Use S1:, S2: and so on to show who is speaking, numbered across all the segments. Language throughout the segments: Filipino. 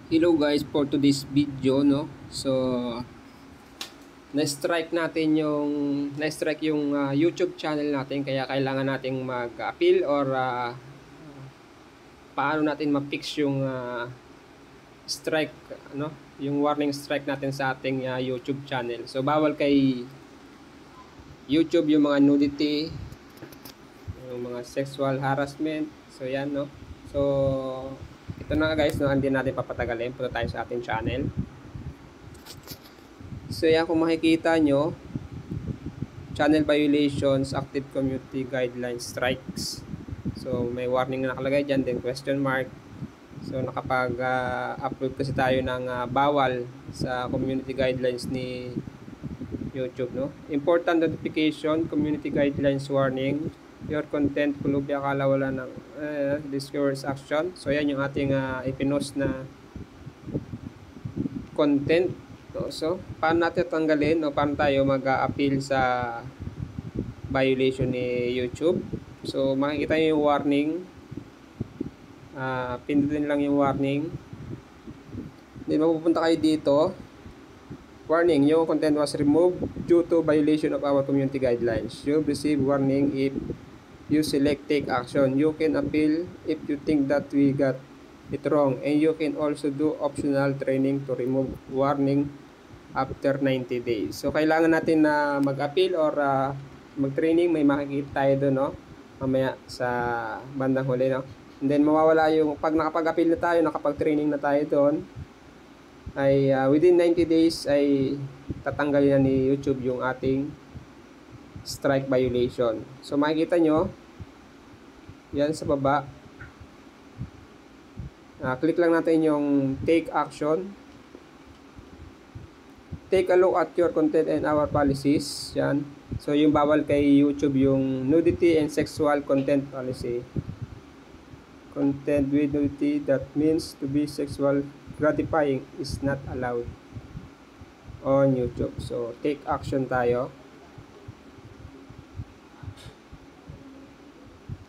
S1: Hello guys, for today's video, no. So, na-strike yung YouTube channel natin, kaya kailangan nating mag-appeal or paano natin ma-fix yung strike, ano, yung warning strike natin sa ating YouTube channel. So, bawal kay YouTube yung mga nudity, yung mga sexual harassment. So, yan, no. So, ito na nga guys, no, hindi natin papatagalin. Punta tayo sa ating channel. So yan, kung makikita nyo, channel violations, active community guidelines, strikes. So may warning na nakalagay dyan, then question mark. So nakapag-upload kasi tayo ng bawal sa community guidelines ni YouTube, no? Important notification, community guidelines warning. Your content could be akala wala ng discourage action. So yan yung ating ipinost na content. So, paano natin tanggalin o paano tayo mag-appeal sa violation ni YouTube? So, makikita nyo yung warning. Pindutin lang yung warning. Then, mapupunta kayo dito. Warning, your content was removed due to violation of our community guidelines. You'll receive warning if you select take action. You can appeal if you think that we got it wrong. And you can also do optional training to remove warning after 90 days. So, kailangan natin na mag-appeal or mag-training. May makikita tayo doon, no? Mamaya sa bandang huli, no? And then, mawawala yung, pag nakapag-appeal na tayo, nakapag-training na tayo doon, ay within 90 days ay tatanggalin na ni YouTube yung ating strike violation. So, makikita nyo, yan sa baba. Click lang natin yung take action. Take a look at your content and our policies. Yan. So, yung bawal kay YouTube yung nudity and sexual content policy. Content with nudity that means to be sexual gratifying is not allowed on YouTube. So, take action tayo.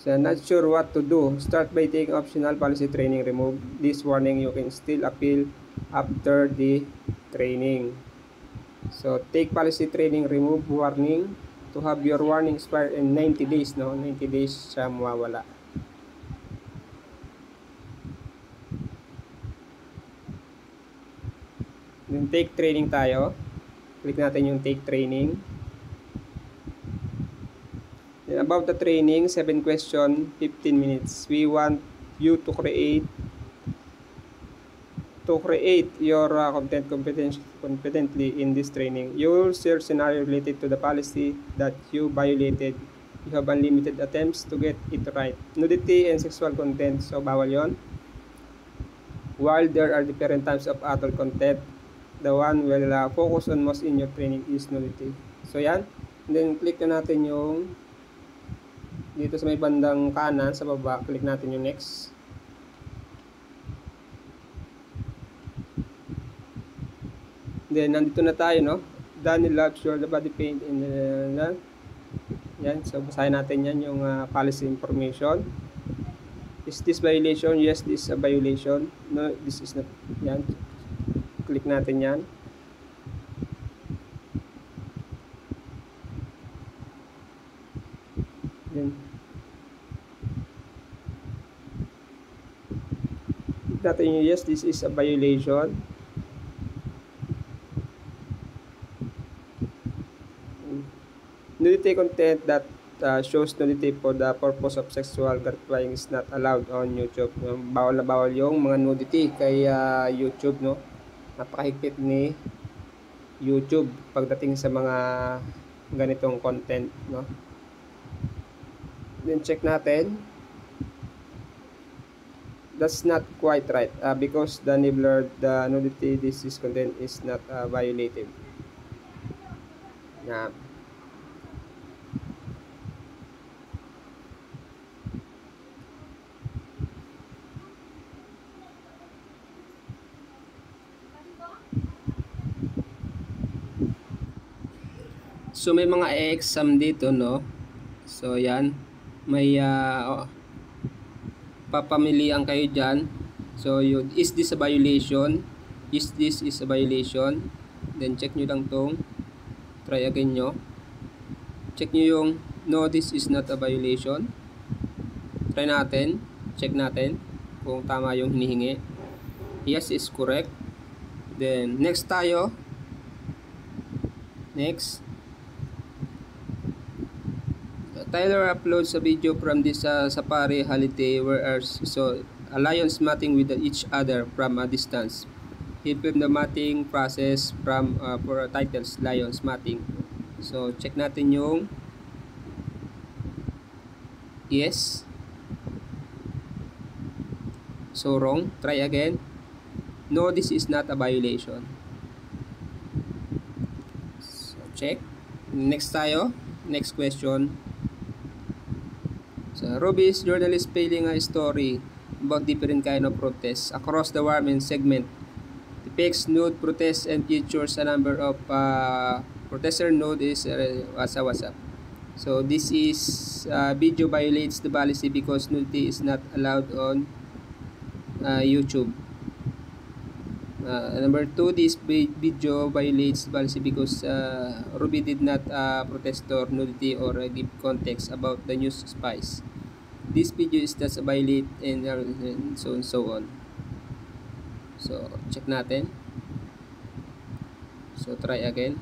S1: So, not sure what to do. Start by taking optional policy training. Remove this warning. You can still appeal after the training. So, take policy training, remove warning to have your warning expire in 90 days, no? 90 days siya mawawala. Then, take training tayo. Click natin yung take training. Then, about the training, 7 question, 15 minutes. We want you to create your content competently in this training. You will share scenario related to the policy that you violated. You have unlimited attempts to get it right. Nudity and sexual content, so bawal yon. While there are different types of adult content, the one will focus on most in your training is nudity. So yan. And then click na natin yung dito sa may bandang kanan sa baba, click natin yung next. Then, nandito na tayo, no? Daniel Labs, the body paint in the yan. So, basahin natin yan, yung policy information. Is this violation? Yes, this is a violation. No, this is not. Yan. Click natin yan. Then, click natin yung yes, this is a violation. Nudity content that shows nudity for the purpose of sexual gratifying is not allowed on YouTube. Bawal na bawal yung mga nudity kay YouTube, no? Napakahigpit ni YouTube pagdating sa mga ganitong content, no? Then check natin. That's not quite right because the enabler, the nudity, this is content is not violative. Na So may mga e-exam dito, no? So yan, may papamilian kayo diyan. So, is this a violation? Is this is a violation? Then, check nyo lang tong try again nyo. Check nyo yung no, this is not a violation. Try natin. Check natin kung tama yung hinihingi. Yes is correct. Then, next tayo. Next. Tyler uploads a video from this safari holiday where so a lions mating with each other from a distance. He filmed the mating process from for titles lions mating. So check natin yung yes. So wrong. Try again. No, this is not a violation. So check. Next tayo. Next question. So, Ruby's journalist failing a story about different kind of protests across the warming segment. Depicts nude protests and features a number of protester nude is what's up. So this is video violates the policy because nudity is not allowed on YouTube. Number 2, this video violates the policy because Ruby did not protest or nudity or give context about the news spies. This video is just a violate and so on. So check natin. So try again.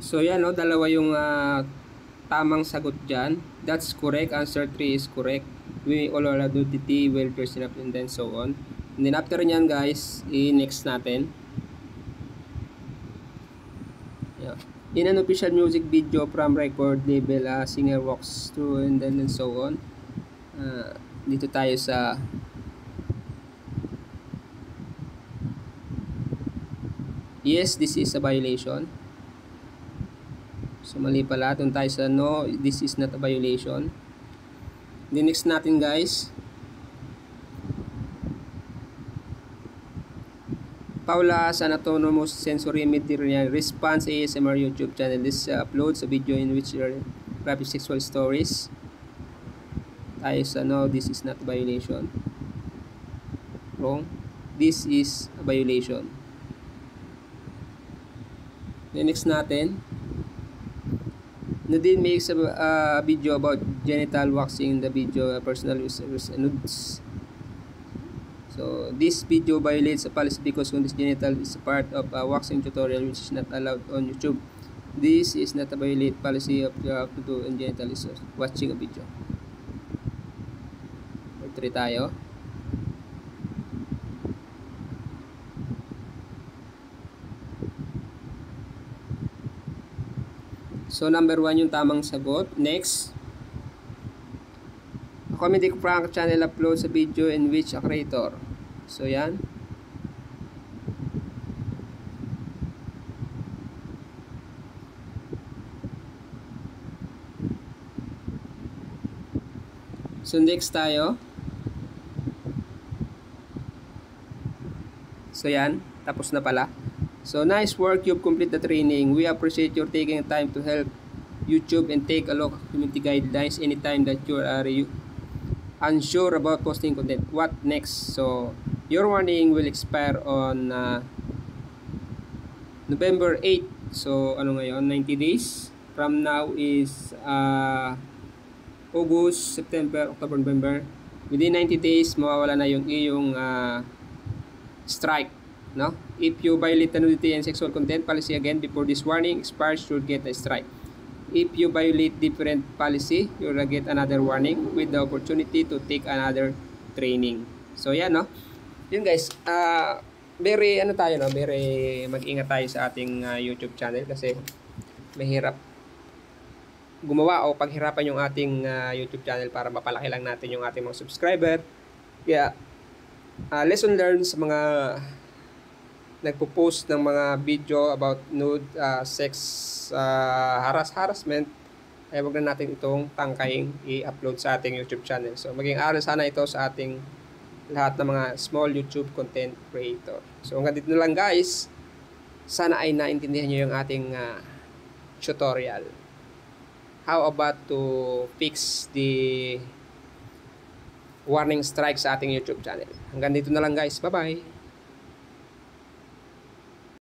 S1: So yan, no, dalawa yung tamang sagot dyan. That's correct. Answer 3 is correct. We all are nudity, well dressed enough, and then so on. And then after nyan guys, i-next natin. Yeah. In an official music video from record label, singer walks through and then and so on. Dito tayo sa yes, this is a violation. So mali pala, doon tayo sa no, this is not a violation. The next natin guys, Paula has an autonomous sensory material response ASMR YouTube channel. This uploads a video in which there are graphic sexual stories. Tayo sa no, this is not a violation. Wrong. This is a violation. The next natin, Nadine makes a video about genital waxing in the video personal use nudes. So this video violates a policy because this genital is a part of a waxing tutorial which is not allowed on YouTube. This is not a violate policy of you have to do in genital is watching a video. 3 tayo. So number 1 yung tamang sagot. Next, A comedic prank channel uploads a video in which a creator. So yan. So next tayo. So yan, tapos na pala. So nice work, you've completed the training. We appreciate your taking time to help YouTube and take a look at community guidelines anytime that you are unsure about posting content. What next? So your warning will expire on November 8. So ano ngayon? 90 days. From now is August, September, October, November. Within 90 days, mawawala na yung iyong strike. No? If you violate the nudity and sexual content policy again before this warning expires, you'll get a strike. If you violate different policy, you'll get another warning with the opportunity to take another training. So yan, no? Yun guys, very ano tayo, no? Very mag-ingat tayo sa ating YouTube channel kasi mahirap gumawa o paghirapan yung ating YouTube channel para mapalaki lang natin yung ating mga subscriber. Yeah. Lesson learned sa mga nagpo-post ng mga video about nude, sex, harassment, ay wag na natin itong tangkaing i-upload sa ating YouTube channel. So maging aral sana ito sa ating lahat ng mga small YouTube content creator. So hanggang dito na lang guys. Sana ay naintindihan nyo yung ating tutorial. How about to fix the warning strike sa ating YouTube channel. Hanggang dito na lang guys. Bye-bye!